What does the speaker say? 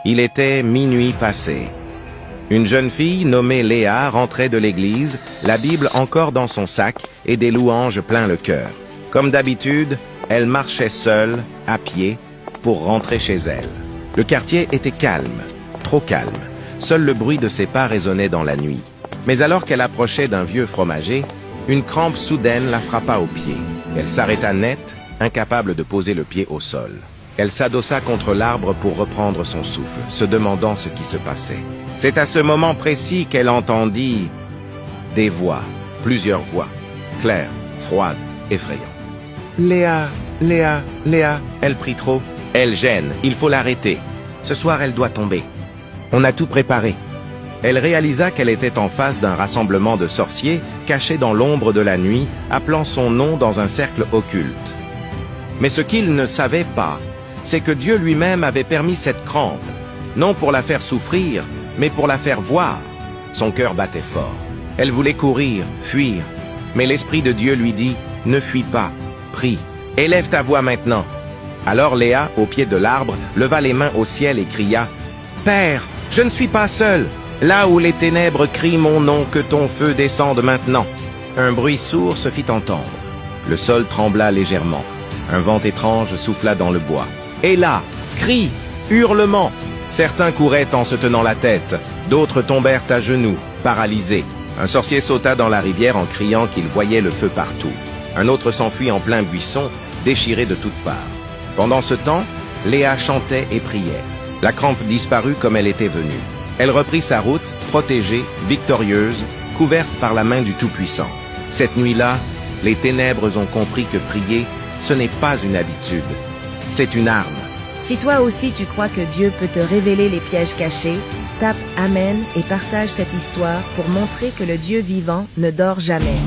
Il était minuit passé. Une jeune fille nommée Léa rentrait de l'église, la Bible encore dans son sac et des louanges plein le cœur. Comme d'habitude, elle marchait seule, à pied, pour rentrer chez elle. Le quartier était calme, trop calme. Seul le bruit de ses pas résonnait dans la nuit. Mais alors qu'elle approchait d'un vieux fromager, une crampe soudaine la frappa au pied. Elle s'arrêta net, incapable de poser le pied au sol. Elle s'adossa contre l'arbre pour reprendre son souffle, se demandant ce qui se passait. C'est à ce moment précis qu'elle entendit des voix, plusieurs voix, claires, froides, effrayantes. « Léa, Léa, Léa !» Elle prie trop. « Elle gêne, il faut l'arrêter. Ce soir, elle doit tomber. On a tout préparé. » Elle réalisa qu'elle était en face d'un rassemblement de sorciers cachés dans l'ombre de la nuit, appelant son nom dans un cercle occulte. Mais ce qu'il ne savait pas, c'est que Dieu lui-même avait permis cette crampe, non pour la faire souffrir, mais pour la faire voir. Son cœur battait fort. Elle voulait courir, fuir, mais l'Esprit de Dieu lui dit « Ne fuis pas, prie, élève ta voix maintenant. » Alors Léa, au pied de l'arbre, leva les mains au ciel et cria « Père, je ne suis pas seule. Là où les ténèbres crient mon nom, que ton feu descende maintenant. » Un bruit sourd se fit entendre. Le sol trembla légèrement. Un vent étrange souffla dans le bois. Et là, cris, hurlements. Certains couraient en se tenant la tête, d'autres tombèrent à genoux, paralysés. Un sorcier sauta dans la rivière en criant qu'il voyait le feu partout. Un autre s'enfuit en plein buisson, déchiré de toutes parts. Pendant ce temps, Léa chantait et priait. La crampe disparut comme elle était venue. Elle reprit sa route, protégée, victorieuse, couverte par la main du Tout-Puissant. Cette nuit-là, les ténèbres ont compris que prier, ce n'est pas une habitude, c'est une arme. Si toi aussi tu crois que Dieu peut te révéler les pièges cachés, tape Amen et partage cette histoire pour montrer que le Dieu vivant ne dort jamais.